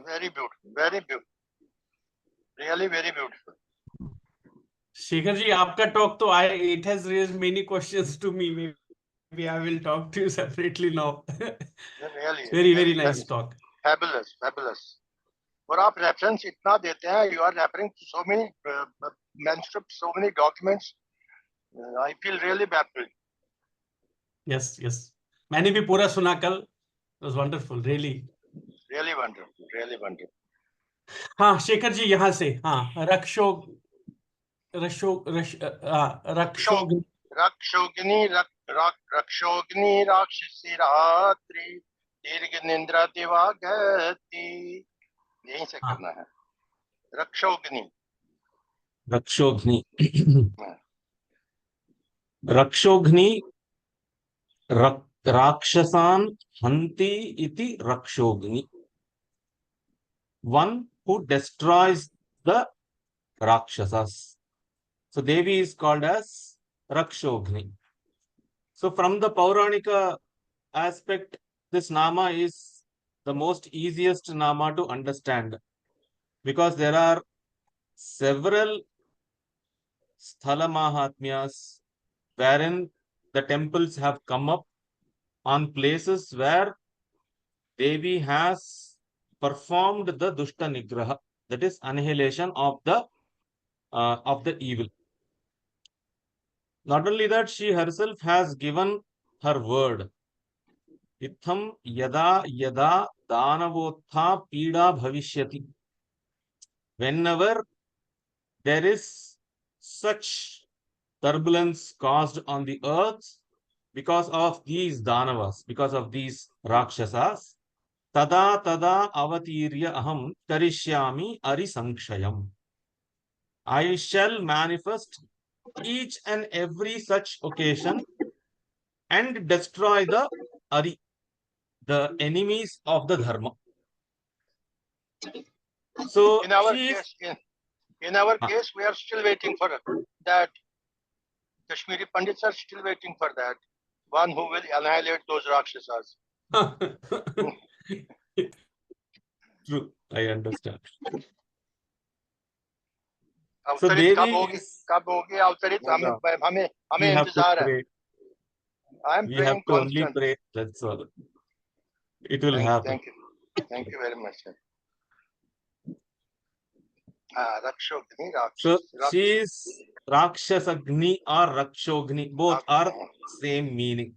Very beautiful, very beautiful. Really very beautiful. Shekhar ji, आपका talk तो it has raised many questions to me. Maybe I will talk to you separately now. Really, Very very nice talk. fabulous, fabulous. और आप reference इतना देते हैं, you are referring to so many manuscripts, so many documents. I feel really baffled. Yes, yes. मैंने भी पूरा सुना कल. It was wonderful, really. Really wonderful, really wonderful. हाँ, शेखर जी यहाँ से. हाँ, रक्षोग्नि राक्षसी रात्रि दीर्घ निंद्रा दिवागति, यहीं से करना है. रक्षोग्नि. रक्षोघ्नि राक्षसान् हन्ति इति रक्षोघ्नि. One who destroys the Rakshasas. So Devi is called as Rakshogni. So from the Pauranika aspect, this Nama is the most easiest Nama to understand, because there are several Sthala Mahatmyas wherein the temples have come up on places where Devi has performed the Dushta Nigraha, that is annihilation of the evil. Not only that, she herself has given her word. Itham yada yada danavotha pida bhavishyati. Whenever there is such turbulence caused on the earth because of these danavas, because of these rakshasas, tada tada avatirya aham karishyami arisankshayam. I shall manifest each and every such occasion and destroy the Ari, the enemies of the Dharma. So in our case, we are still waiting for that. Kashmiri Pandits are still waiting for that one who will annihilate those Rakshasas. True, I understand. So Devi कब होगी अवतरित, हमें इंतजार है. I am praying constantly. Only pray, that's all. It will happen. Thank you very much, sir. So she is Rakshasagni or Rakshogni. Both are same meaning.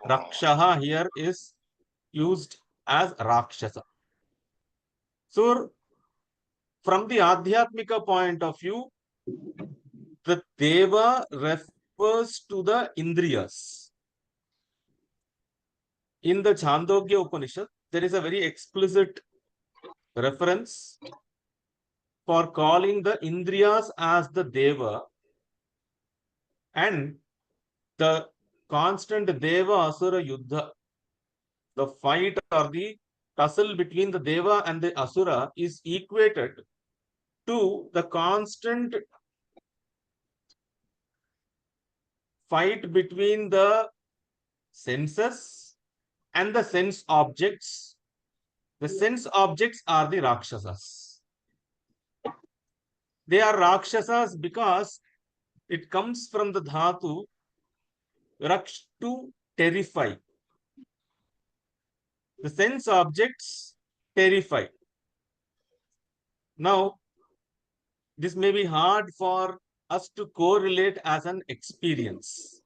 Rakshaha here is used as Rakshasa. So from the Adhyatmika point of view, the Deva refers to the Indriyas. In the Chandogya Upanishad, there is a very explicit reference for calling the Indriyas as the Deva, and the constant Deva Asura Yuddha, the fight or the tussle between the Deva and the Asura, is equated to the constant fight between the senses and the sense objects. The sense objects are the Rakshasas. They are Rakshasas because it comes from the dhatu raksh, to terrify. The sense objects terrify. Now, this may be hard for us to correlate as an experience,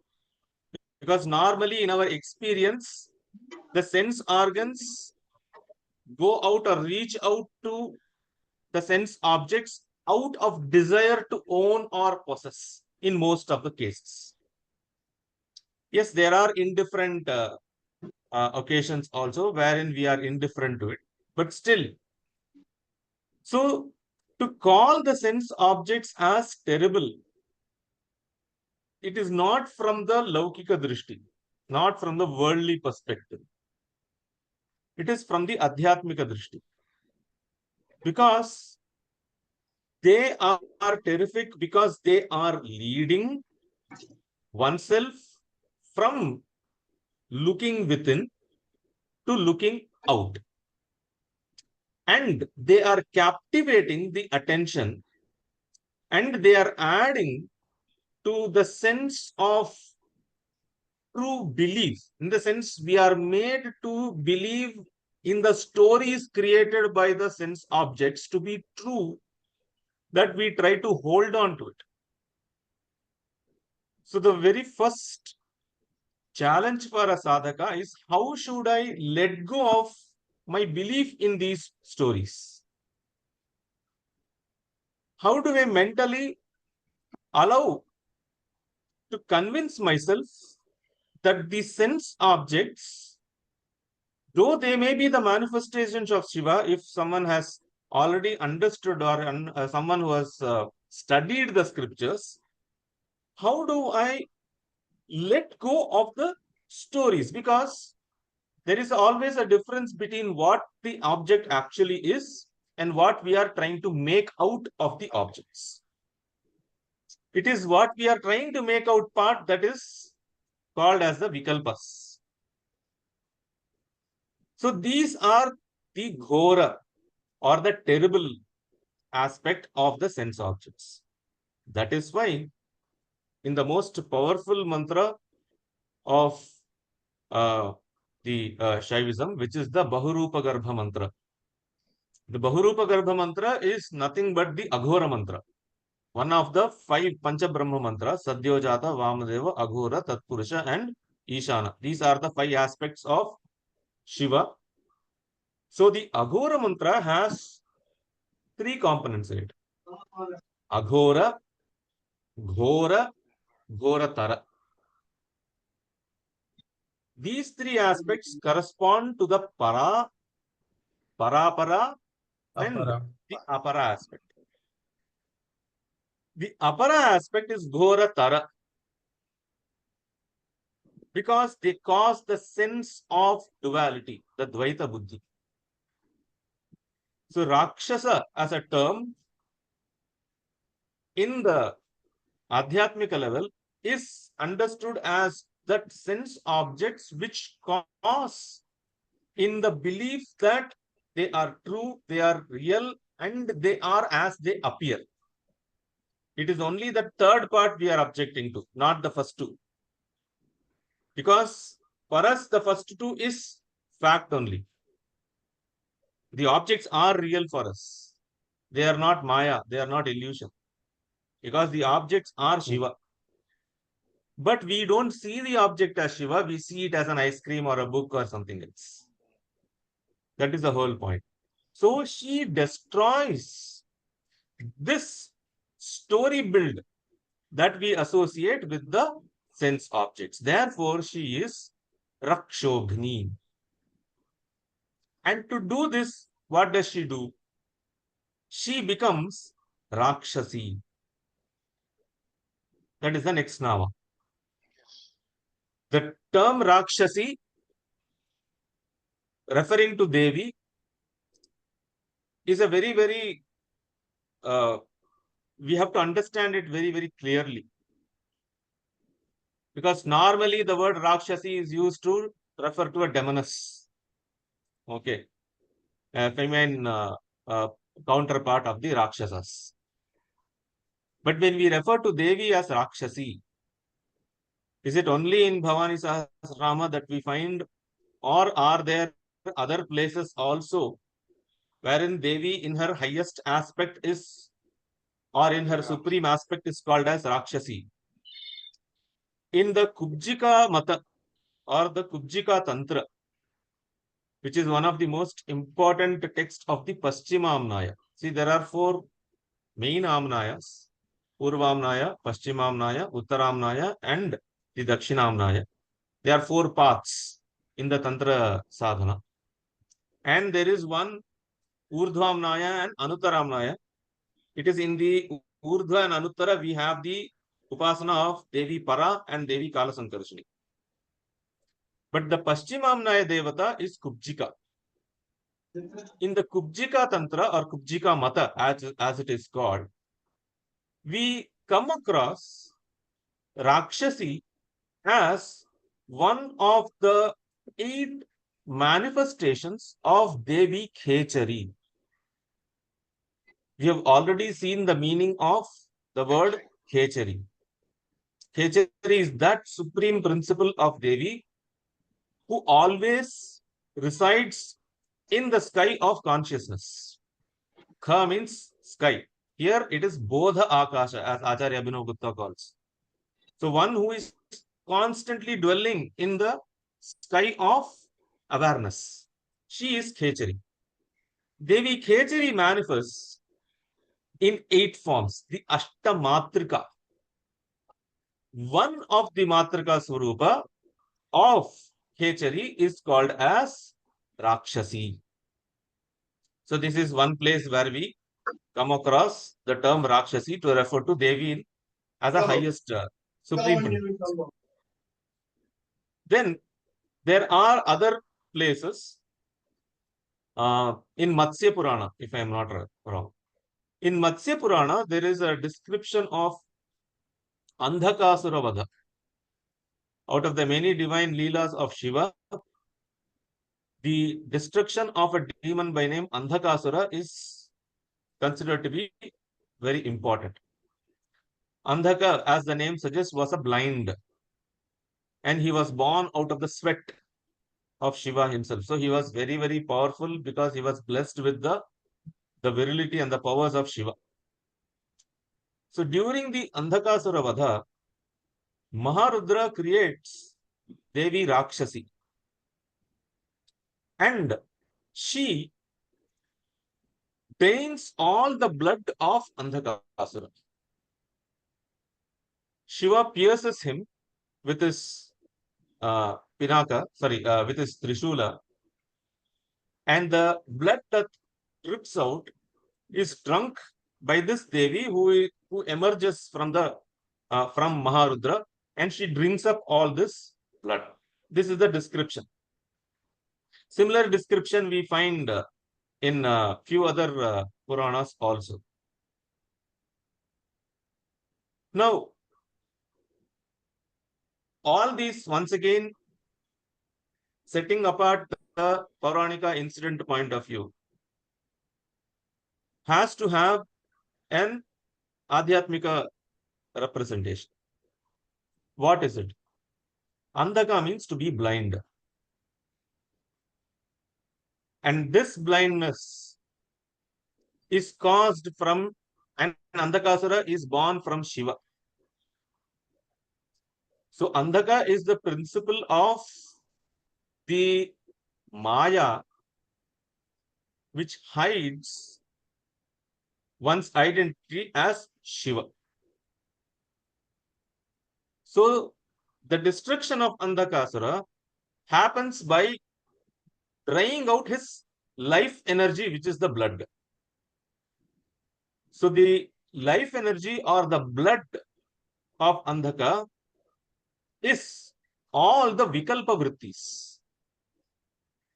because normally in our experience, the sense organs go out or reach out to the sense objects out of desire to own or possess in most of the cases. Yes, there are indifferent occasions also wherein we are indifferent to it, but still. So, to call the sense objects as terrible, it is not from the Laukika Drishti, not from the worldly perspective. It is from the Adhyatmika Drishti. Because they are terrific, because they are leading oneself from looking within to looking out. and they are captivating the attention, and they are adding to the sense of true belief. In the sense, we are made to believe in the stories created by the sense objects to be true, that we try to hold on to it. So the very first challenge for a sadhaka is, how should I let go of my belief in these stories? How do I mentally allow to convince myself that the sense objects, though they may be the manifestations of Shiva, if someone has already understood, or someone who has studied the scriptures, how do I let go of the stories? Because there is always a difference between what the object actually is and what we are trying to make out of the objects. It is what we are trying to make out part that is called as the vikalpas. So these are the ghora, or the terrible aspect of the sense objects. That is why in the most powerful mantra of the Shaivism, which is the Bahurupa Garbha mantra. The Bahurupa Garbha mantra is nothing but the Aghora mantra. One of the 5 Pancha Brahma mantras: Sadyojata, Vamadeva, Aghora, Tatpurusha, and Ishana. These are the 5 aspects of Shiva. So the Aghora mantra has 3 components in it: Aghora, Ghora, Ghoratara. These 3 aspects correspond to the Para, Parapara, and Apara. the Apara aspect. The Apara aspect is Ghoratara, because they cause the sense of duality, the Dvaita Buddhi. So Rakshasa as a term in the Adhyatmika level is understood as that sense objects which cause in the belief that they are true, they are real, and they are as they appear. It is only the third part we are objecting to, not the first 2. Because for us, the first 2 is fact only. The objects are real for us. They are not Maya, they are not illusion. Because the objects are Shiva. But we don't see the object as Shiva, we see it as an ice cream or a book or something else. That is the whole point. So she destroys this story build that we associate with the sense objects. Therefore, she is Rakshogni. And to do this, what does she do? She becomes Rakshasi. That is the next nama. The term Rakshasi, referring to Devi, is a very, very, we have to understand it very, very clearly. Because normally the word Rakshasi is used to refer to a demoness. Okay. A feminine counterpart of the Rakshasas. But when we refer to Devi as Rakshasi, is it only in Bhavani Sahasrama that we find, or are there other places also wherein Devi in her highest aspect is, or in her supreme aspect is called as Rakshasi? In the Kubjika Mata or the Kubjika Tantra, which is one of the most important texts of the Paschima Amnaya. See, there are 4 main Amnayas: Purvamnaya, Paschimamnaya, Uttaramnaya, and the Dakshinamnaya. There are 4 paths in the Tantra sadhana. And there is one Urdhvamnaya and Anuttaramnaya. It is in the Urdhva and Anuttara we have the Upasana of Devi Para and Devi Kalasankarshini. But the Paschimamnaya Devata is Kubjika. In the Kubjika Tantra or Kubjika Mata, as it is called, we come across Rakshasi as one of the 8 manifestations of Devi Khechari. We have already seen the meaning of the word Khechari. Khechari is that supreme principle of Devi who always resides in the sky of consciousness. Kha means sky. Here it is Bodha Akasha, as Acharya Abhinav Gupta calls. So one who is constantly dwelling in the sky of awareness. She is Khechari. Devi Khechari manifests in 8 forms. The Ashtamatrika. One of the Matrika Swarupa of Khechari is called as Rakshasi. So this is one place where we come across the term Rakshasi to refer to Devi as a highest supreme principle. Then there are other places in Matsya Purana, if I am not wrong. In Matsya Purana, there is a description of Andhakasura Vadha. Out of the many divine Leelas of Shiva, the destruction of a demon by name Andhakasura is considered to be very important. Andhaka, as the name suggests, was a blind, and he was born out of the sweat of Shiva himself. So he was very, very powerful because he was blessed with the virility and the powers of Shiva. So during the Andhakasura Vadha, Maharudra creates Devi Rakshasi, and she drains all the blood of Andhakasura. Shiva pierces him with his with his Trishula, and the blood that drips out is drunk by this Devi who emerges from from Maharudra, and she drinks up all this blood. This is the description. Similar description we find in a few other Puranas also. Now, all these, once again, setting apart the Pauranika incident point of view, has to have an Adhyatmika representation. What is it? Andhaka means to be blind. And this blindness is caused from, and Andhakasura is born from Shiva. So Andhaka is the principle of the Maya, which hides one's identity as Shiva. So the destruction of Andhakasura happens by drying out his life energy, which is the blood. So the life energy or the blood of Andhaka is all the Vikalpa Vrittis.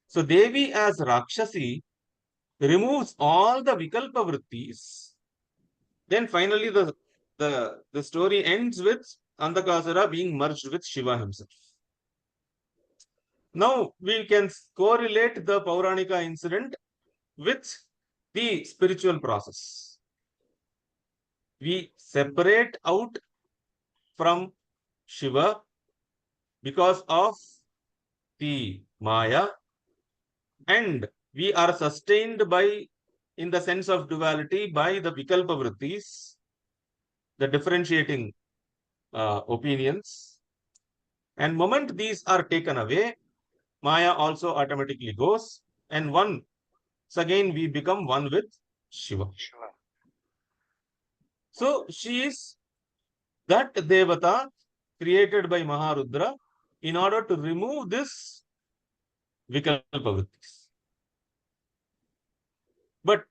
So Devi as Rakshasi removes all the Vikalpa Vrittis. Then finally the story ends with Andhakasura being merged with Shiva himself. Now we can correlate the Pauranika incident with the spiritual process. We separate out from Shiva because of the Maya, and we are sustained by, in the sense of duality, by the Vikalpa Vrittis, the differentiating opinions. And moment these are taken away, Maya also automatically goes, and once again we become one with Shiva. So she is that Devata created by Maharudra in order to remove this Vikalpa Vrittis. But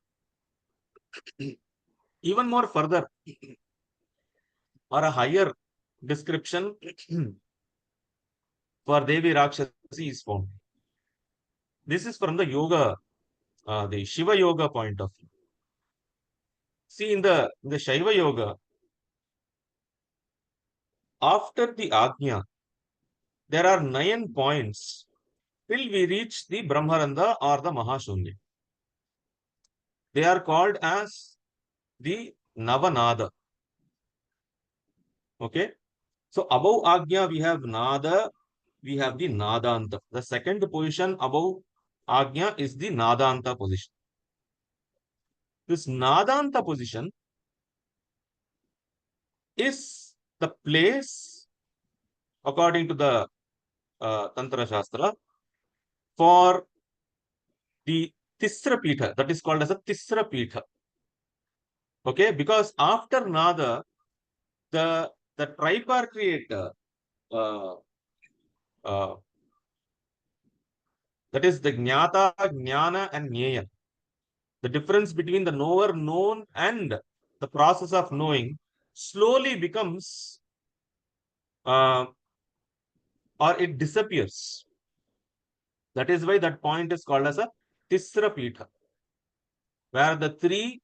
even more further, or a higher description for Devi Rakshasi is found. This is from the yoga, the Shiva yoga point of view. See, in the Shaiva yoga, after the Ajna, there are 9 points till we reach the Brahmarandha or the Mahashunya. They are called as the Navanada. Okay. So above Agnya, we have Nada, we have the Nadanta. The second position above Agnya is the Nadanta position. This Nadanta position is the place, according to the Tantra Shastra, for the Tisra Pitha, that is called as a Tisra Pitha. Okay, because after Nada, the tripartite that is the Jnata, Jnana, and Jnaya. The difference between the knower, known, and the process of knowing slowly becomes or it disappears. That is why that point is called as a Tisra Pitha, where the three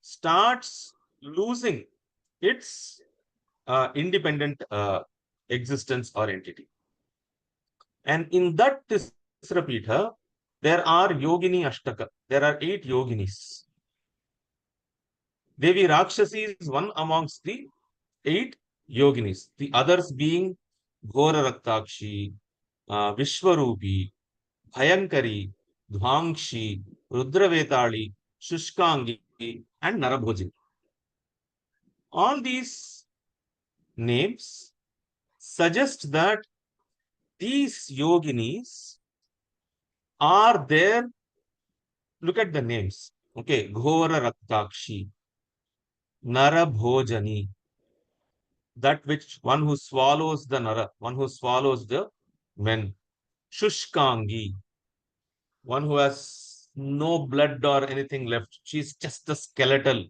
starts losing its independent existence or entity. And in that Tisra Pitha, there are Yogini Ashtaka. There are 8 Yoginis. Devi Rakshasi is one amongst the 8 Yoginis. The others being Ghora Raktakshi, Vishwarupi, Bhayankari, Dhwangshi, Rudravetali, Shushkangi, and Narabhojini. All these names suggest that these yoginis are there. Look at the names. Okay, Ghora Raktakshi, Narabhojani, that which one who swallows the Nara, one who swallows the men. Shushkangi, one who has no blood or anything left. She's just a skeletal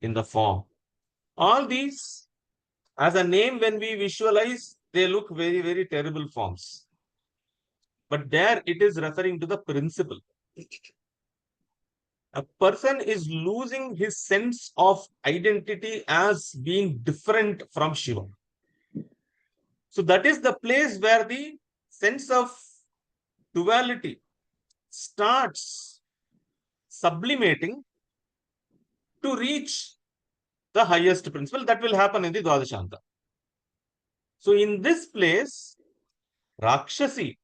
in the form. All these, as a name, when we visualize, they look very, very terrible forms. But there it is referring to the principle. A person is losing his sense of identity as being different from Shiva. So that is the place where the sense of duality starts sublimating to reach the highest principle. That will happen in the Dwadashanta. So in this place, Rakshasi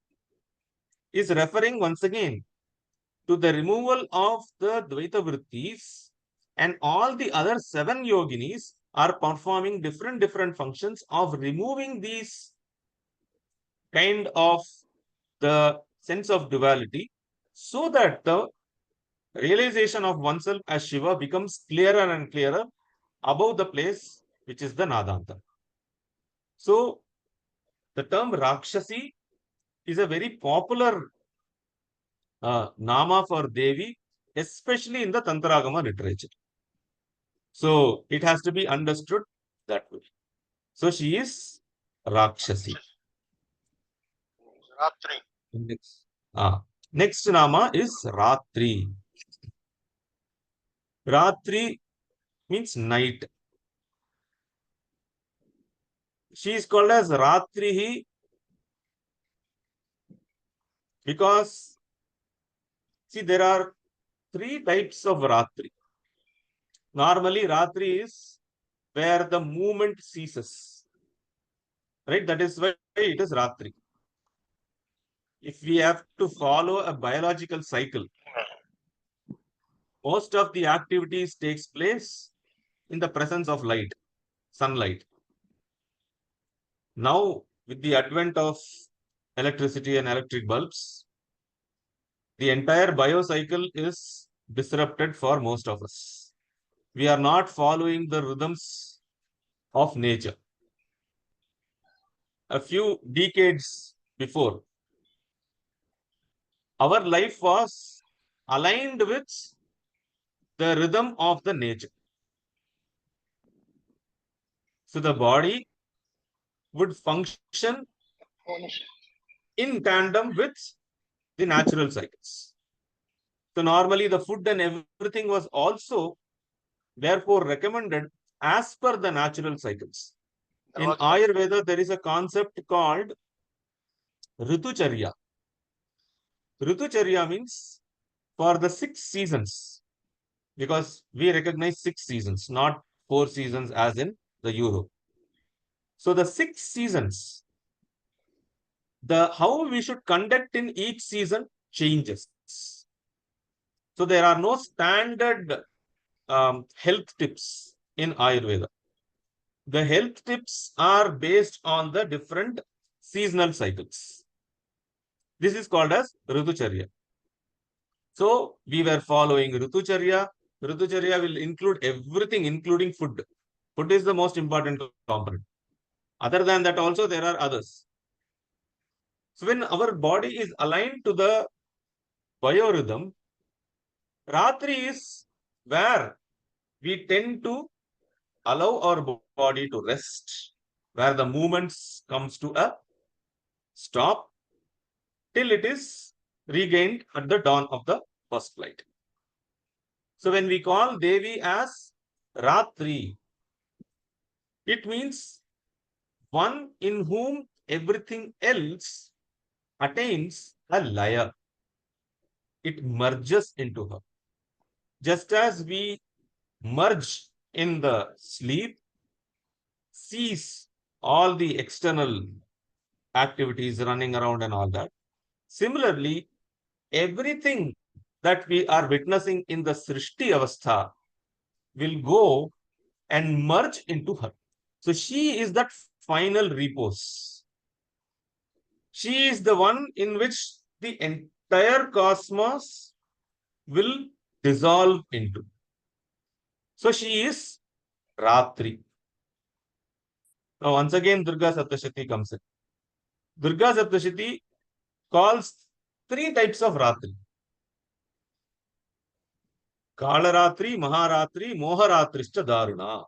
is referring once again to the removal of the Dvaita Vrittis, and all the other 7 yoginis are performing different functions of removing these kind of the sense of duality, so that the realization of oneself as Shiva becomes clearer and clearer above the place which is the Nadanta. So the term Rakshasi is a very popular nama for Devi, especially in the Tantragama literature. So it has to be understood that way. So she is Rakshasi. Ratri. Next nama is Ratri. Ratri means night. She is called as Ratrihi because, see, there are 3 types of Ratri. Normally, Ratri is where the movement ceases. Right? That is why it is Ratri. If we have to follow a biological cycle, most of the activities takes place in the presence of light, sunlight. Now, with the advent of electricity and electric bulbs, the entire biocycle is disrupted for most of us. We are not following the rhythms of nature. A few decades before, our life was aligned with the rhythm of the nature. So the body would function in tandem with the natural cycles. So normally the food and everything was also therefore recommended as per the natural cycles. In Ayurveda, there is a concept called Ritucharya. Ritucharya means for the 6 seasons, because we recognize 6 seasons, not 4 seasons as in the Europe. So the 6 seasons, the how we should conduct in each season changes. So there are no standard health tips in Ayurveda. The health tips are based on the different seasonal cycles. This is called as Ritucharya. So we were following Ritucharya. Ritucharya will include everything, including food. Food is the most important component. Other than that, also there are others. So when our body is aligned to the biorhythm, Ratri is where we tend to allow our body to rest, where the movements comes to a stop till it is regained at the dawn of the first light. So when we call Devi as Ratri, it means one in whom everything else attains a laya. It merges into her. Just as we merge in the sleep, cease all the external activities running around and all that. Similarly, everything that we are witnessing in the Srishti Avastha will go and merge into her. So she is that final repose. She is the one in which the entire cosmos will dissolve into. So she is Ratri. Now once again Durga Saptashati comes in. Durga Saptashati calls 3 types of Ratri. Kalaratri, Maharatri, Moharatrischa Daruna.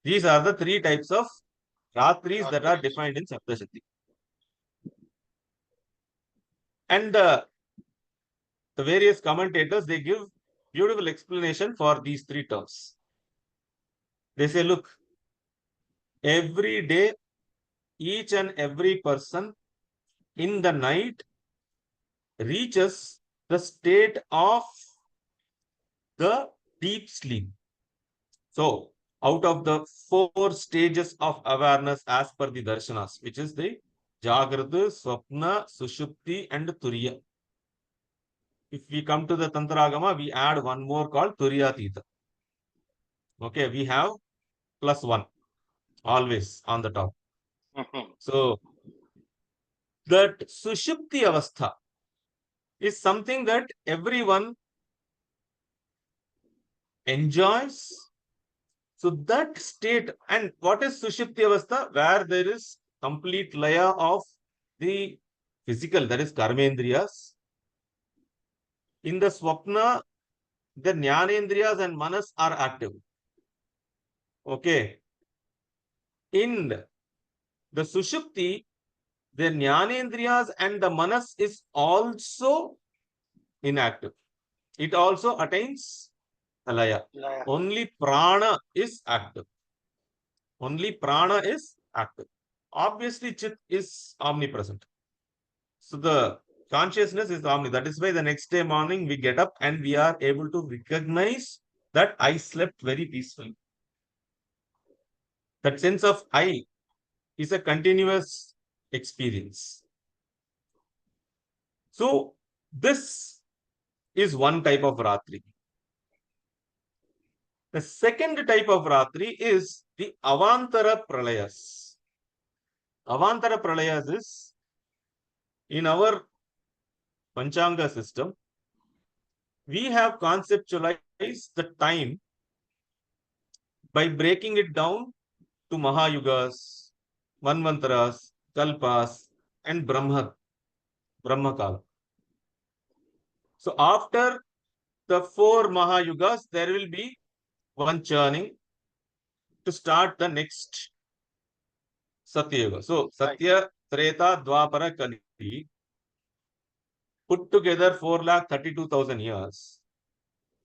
These are the 3 types of Ratris that are defined in Saptashati. And the various commentators, they give beautiful explanation for these 3 terms. They say, look, every day, each and every person in the night reaches the state of the deep sleep. So, out of the 4 stages of awareness as per the darshanas, which is the Jagrata, Swapna, Sushupti and Turiya. If we come to the Tantragama, we add one more called Turiyatita. Okay, we have +1 always on the top. So, that Sushupti Avastha is something that everyone enjoys. So that state, and what is Sushupti Avastha? Where there is complete laya of the physical, that is Karmendriyas. In the Swapna, the Jnanendriyas and Manas are active. Okay. In the Sushupti, the Jnanendriyas and the Manas is also inactive. It also attains laya. Only Prana is active. Only Prana is active. Obviously, Chit is omnipresent. So the consciousness is omni. That is why the next day morning we get up and we are able to recognize that I slept very peacefully. That sense of I is a continuous experience. So this is one type of Ratri. The second type of Ratri is the Avantara Pralayas. Avantara Pralayas is, in our Panchanga system, we have conceptualized the time by breaking it down to Mahayugas, Manvantaras, Kalpas, and Brahmakala. So after the 4 Mahayugas, there will be one churning to start the next Satya Yuga. So Satya, Treta, Dwapara, Kali put together 4,32,000 years.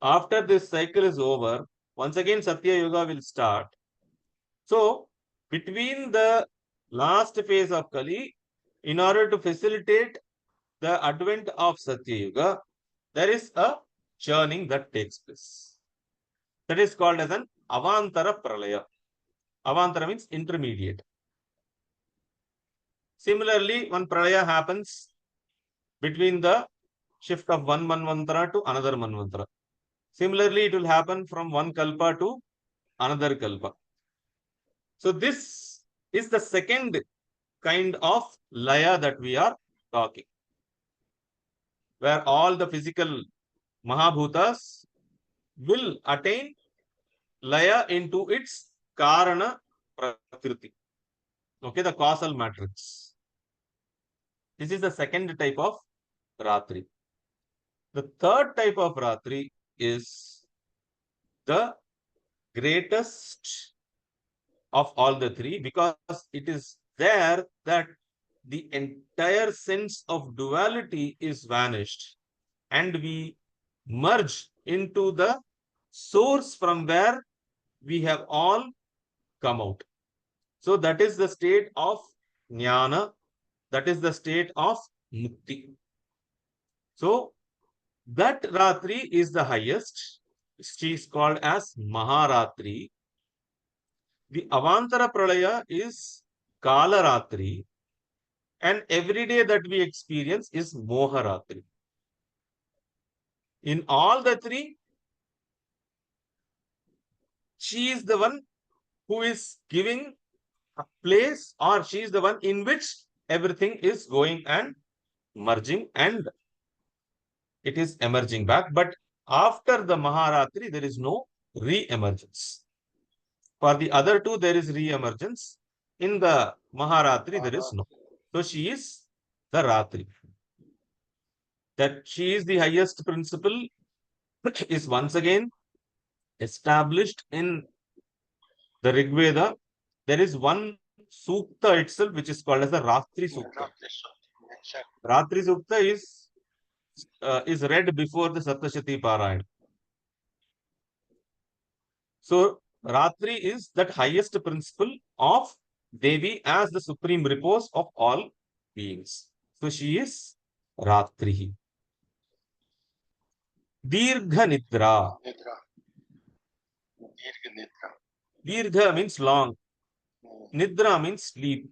After this cycle is over, once again Satya Yuga will start. So between the last phase of Kali, in order to facilitate the advent of Satya Yuga, there is a churning that takes place. That is called as an Avantara Pralaya. Avantara means intermediate. Similarly, one Pralaya happens between the shift of one Manvantara to another Manvantara. Similarly, it will happen from one Kalpa to another Kalpa. So this is the second kind of Laya that we are talking, where all the physical Mahabhutas will attain Laya into its Karana Prakriti. Okay, the causal matrix. This is the second type of Ratri. The third type of Ratri is the greatest of all the three, because it is there that the entire sense of duality is vanished and we merge into the source from where we have all come out. So that is the state of Jnana, that is the state of Mukti. So that Ratri is the highest. She is called as Maharatri. The Avantara Pralaya is Kalaratri, and every day that we experience is Moharatri. In all the three, she is the one who is giving a place, or she is the one in which everything is going and merging and it is emerging back. But after the Maharatri, there is no re-emergence. For the other two, there is re-emergence. In the Maharatri, there is no. So she is the Ratri. That she is the highest principle is once again established in the Rig Veda. There is one Sukta itself which is called as the Ratri Sukta. Ratri Sukta is read before the Saptashati Parayana. So Ratri is that highest principle of Devi as the supreme repose of all beings. So she is Ratri. Dirgha Nidra. Dirgha means long. Nidra means sleep.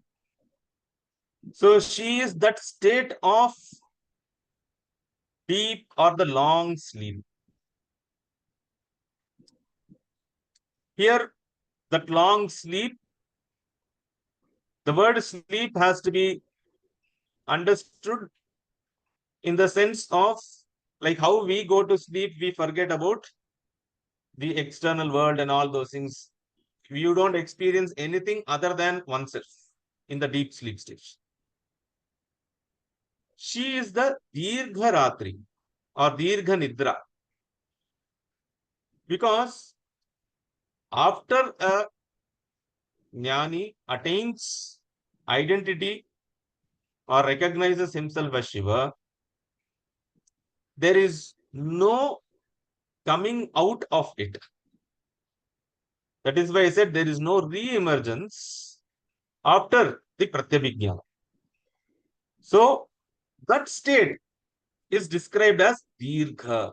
So she is that state of deep or the long sleep. Here, that long sleep, the word sleep has to be understood in the sense of like how we go to sleep, we forget about the external world and all those things. You don't experience anything other than oneself in the deep sleep stage. She is the Dirgha Ratri or Dirgha Nidra. Because after a Jnani attains identity or recognizes himself as Shiva, there is no coming out of it. That is why I said there is no re-emergence after the Pratyabhijnana. So that state is described as Dirgha.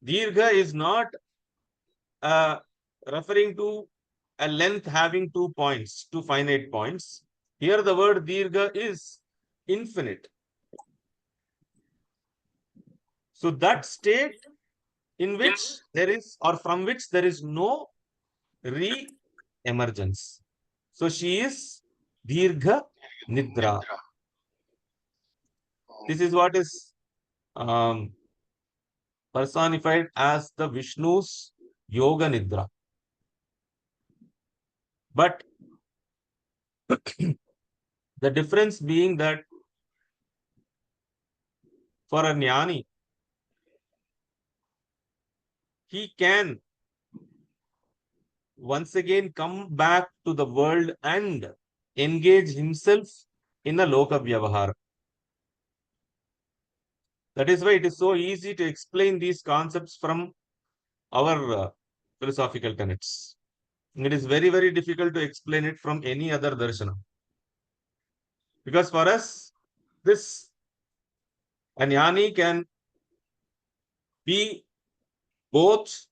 Dirgha is not referring to a length having 2 points, 2 finite points. Here the word Dirgha is infinite. So that state in which there is, or from which there is no re-emergence. So she is Dirgha Nidra. This is what is personified as the Vishnu's Yoga Nidra. But the difference being that for a Jnani, he can once again come back to the world and engage himself in a Loka Vyavahara. That is why it is so easy to explain these concepts from our philosophical tenets. It is very, very difficult to explain it from any other darshana. Because for us, this a Jnani can be both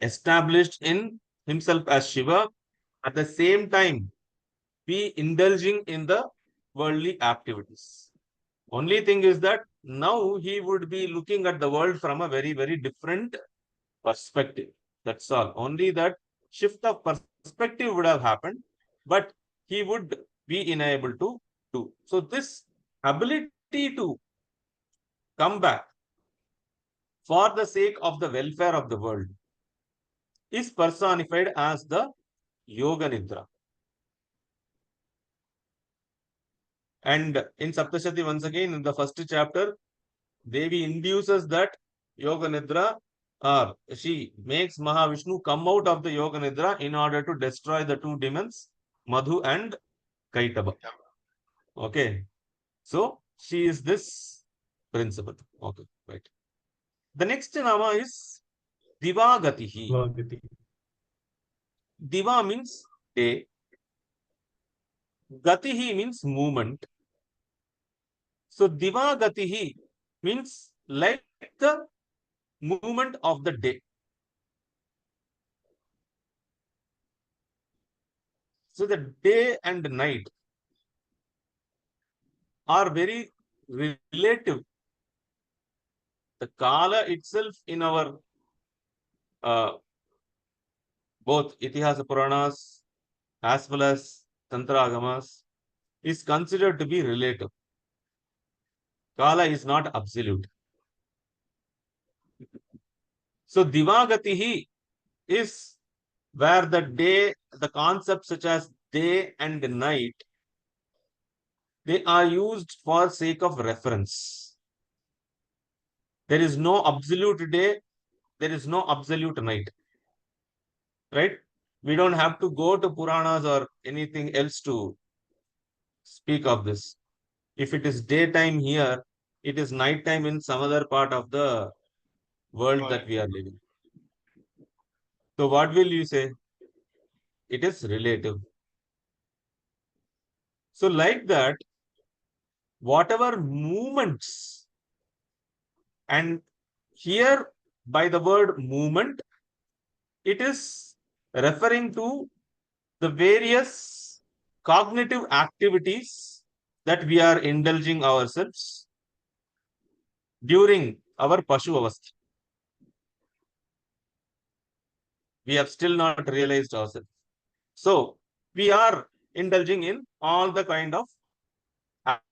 established in himself as Shiva, at the same time be indulging in the worldly activities. Only thing is that now he would be looking at the world from a very, very different perspective. That's all. Only that shift of perspective would have happened, but he would be unable to do. So this ability to come back for the sake of the welfare of the world is personified as the Yoga Nidra. And in Saptashati, once again, in the first chapter, Devi induces that Yoga Nidra, or she makes Mahavishnu come out of the Yoga Nidra in order to destroy the two demons, Madhu and Kaitaba. Okay. So, she is this principle. Okay, right. The next nama is Divagatihi. Vagati. Diva means day. Gatihi means movement. So, Divagatihi means like the movement of the day. So, the day and night are very relative. The Kala itself in our both Itihasa Puranas as well as Tantra Agamas is considered to be relative. Kala is not absolute. So Divagatihi is where the day, the concepts such as day and night, they are used for sake of reference. There is no absolute day, there is no absolute night. Right? We don't have to go to Puranas or anything else to speak of this. If it is daytime here, it is nighttime in some other part of the world that we are living. So what will you say? It is relative. So like that, whatever movements, and here by the word movement, it is referring to the various cognitive activities that we are indulging ourselves during our Pashu Avastha. We have still not realized ourselves. So, we are indulging in all the kind of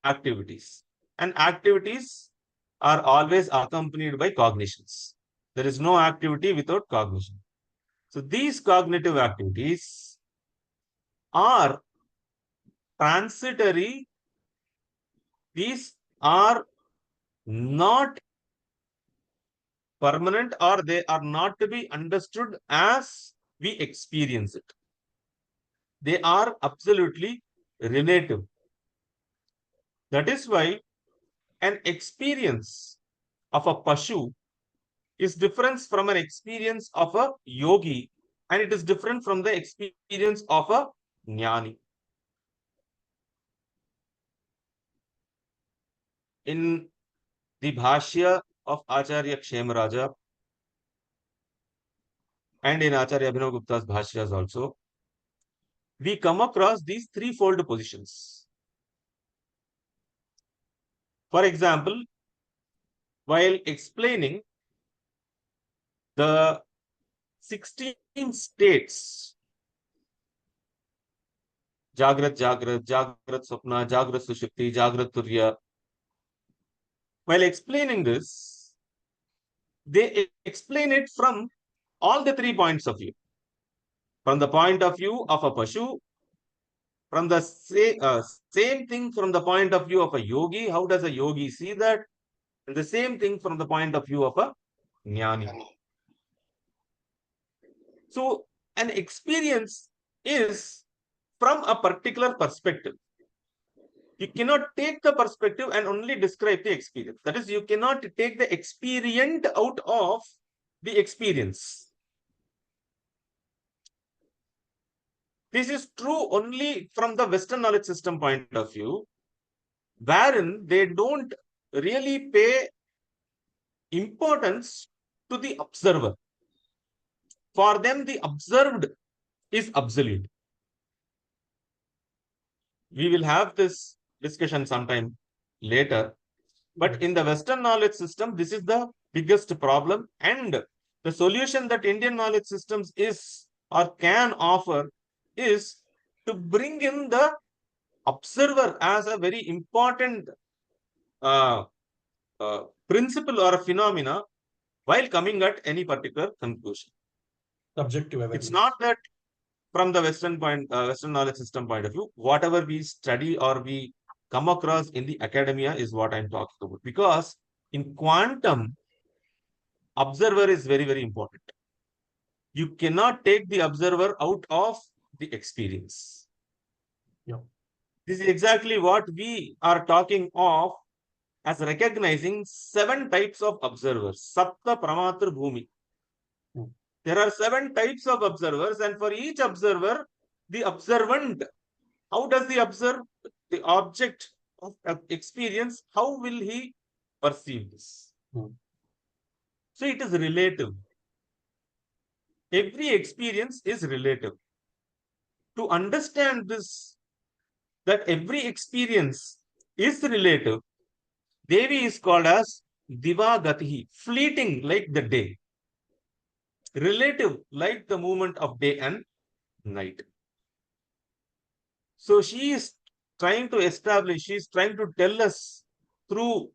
activities. And activities are always accompanied by cognitions. There is no activity without cognition. So, these cognitive activities are transitory. These are not permanent, or they are not to be understood as we experience it. They are absolutely relative. That is why an experience of a Pashu is different from an experience of a yogi, and it is different from the experience of a jnani. In the Bhashya of Acharya Kshemaraja and in Acharya Abhinavagupta's Bhashyas also, we come across these threefold positions. For example, while explaining the 16 states, Jagrat, Jagrat, Jagrat Swapna, Jagrat Sushupti, Jagrat Turya, while explaining this, they explain it from all the 3 points of view. From the point of view of a Pashu, from the same thing from the point of view of a yogi, how does a yogi see that? And the same thing from the point of view of a jnani. So, an experience is from a particular perspective. You cannot take the perspective and only describe the experience. That is, you cannot take the experient out of the experience. This is true only from the Western knowledge system point of view, wherein they don't really pay importance to the observer. For them, the observed is absolute. We will have this discussion sometime later. But in the Western knowledge system, this is the biggest problem. And the solution that Indian knowledge systems is or can offer is to bring in the observer as a very important principle or a phenomena while coming at any particular conclusion. Subjective It's awareness. not that from the Western knowledge system point of view, whatever we study or we come across in the academia is what I'm talking about. Because in quantum, observer is very, very important. You cannot take the observer out of the experience. Yeah. This is exactly what we are talking of as recognizing 7 types of observers. Sapta Pramatra Bhumi. There are 7 types of observers, and for each observer, the observant, how does the observe the object of experience, how will he perceive this? So it is relative. Every experience is relative. To understand this, that every experience is relative, Devi is called as Divagatihi, fleeting like the day, relative like the movement of day and night. So she is trying to establish, she is trying to tell us through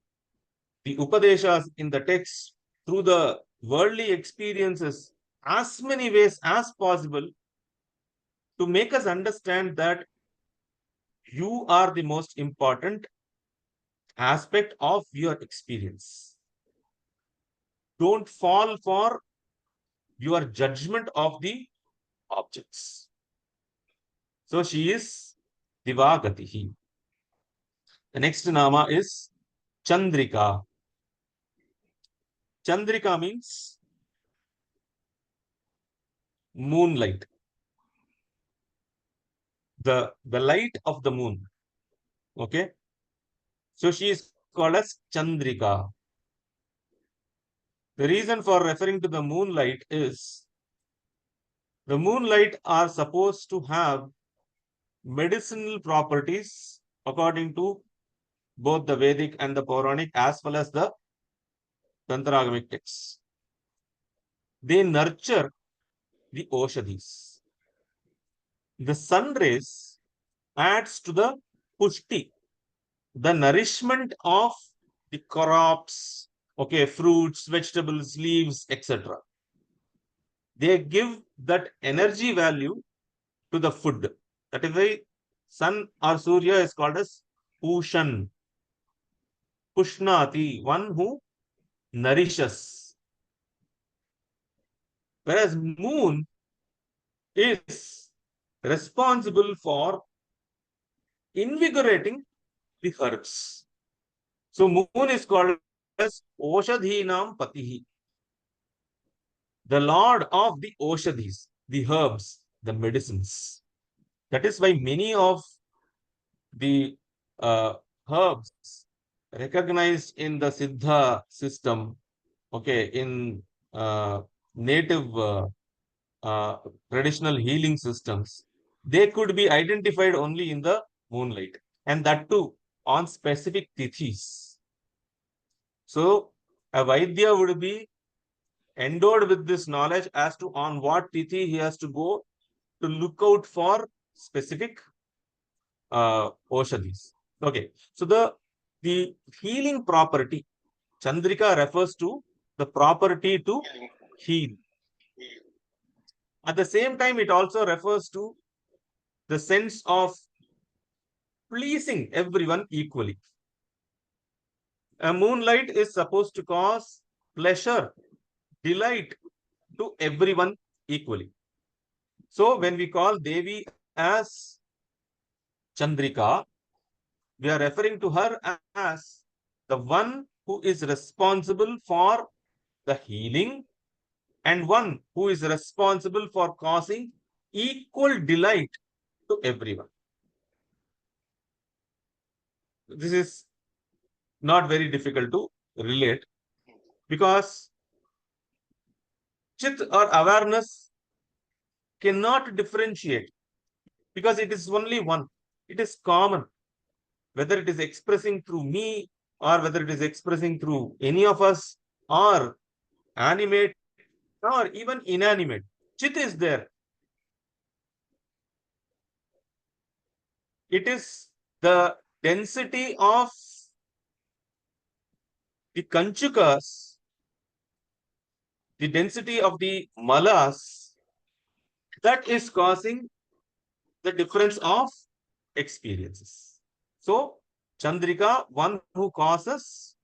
the Upadeshas in the text, through the worldly experiences, as many ways as possible to make us understand that you are the most important aspect of your experience. Don't fall for your judgment of the objects. So she is Divagatihi. The next nama is Chandrika. Chandrika means moonlight. The light of the moon. Okay. So she is called as Chandrika. The reason for referring to the moonlight is the moonlight are supposed to have medicinal properties according to both the Vedic and the Puranic as well as the Tantragamic texts. They nurture the Oshadhis. The sun rays adds to the pushti, the nourishment of the crops, okay, fruits, vegetables, leaves, etc. They give that energy value to the food. That is why sun or Surya is called as Pushan. Pushnati, one who nourishes. Whereas moon is responsible for invigorating the herbs. So moon is called as Oshadhinam Patihi, the lord of the Oshadhis, the herbs, the medicines. That is why many of the herbs recognized in the Siddha system, okay, in native traditional healing systems, they could be identified only in the moonlight, and that too on specific tithis. So a Vaidya would be endowed with this knowledge as to on what tithi he has to go to look out for specific Oshadhis. Okay, so the healing property, Chandrika refers to the property to heal. At the same time, it also refers to the sense of pleasing everyone equally. A moonlight is supposed to cause pleasure, delight to everyone equally. So when we call Devi as Chandrika, we are referring to her as the one who is responsible for the healing and one who is responsible for causing equal delight to everyone. This is not very difficult to relate. because chit or awareness cannot differentiate because it is only one. It is common. Whether it is expressing through me or whether it is expressing through any of us or animate or even inanimate, chit is there. It is the density of the kanchukas, the density of the malas, that is causing the difference of experiences. So, Chandrika, one who causes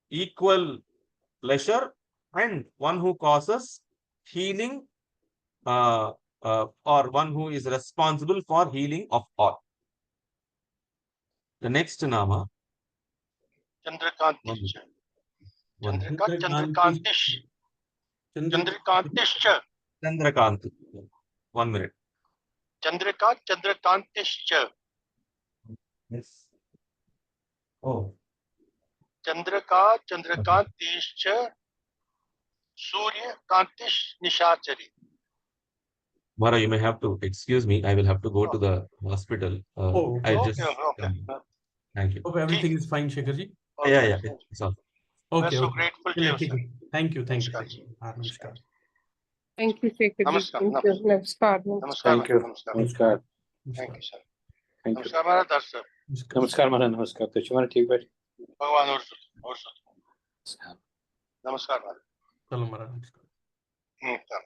equal pleasure and one who causes healing or one who is responsible for healing of all. The next nama. Chandrakantischa. One. Chandrakantish. Chandrakantischa. Chandrakant. 1 minute. Chandrakantischa. Yes. Oh. Chandrakantischa. Surya Kantish Nishachari. Mara, you may have to excuse me. I will have to go to the hospital. Oh, I'll Okay, just. okay. Thank you. Hope everything is fine, Shekharji. Yeah. It's all. We're Okay, so okay. grateful to चलिए, you, ठीक sir. है. Thank you. Namaskar. Namaskar. Thank you, Shekhar. Namaskar. Thank you. Namaskar. Namaskar. Thank you. Namaskar. Namaskar. Thank you, sir. Thank you. नमस्कार महाराज दर्शक नमस्कार महाराज नमस्कार तो तुम्हारा ठीक बैठ भगवान और नमस्कार महाराज चलो महाराज. नमस्कार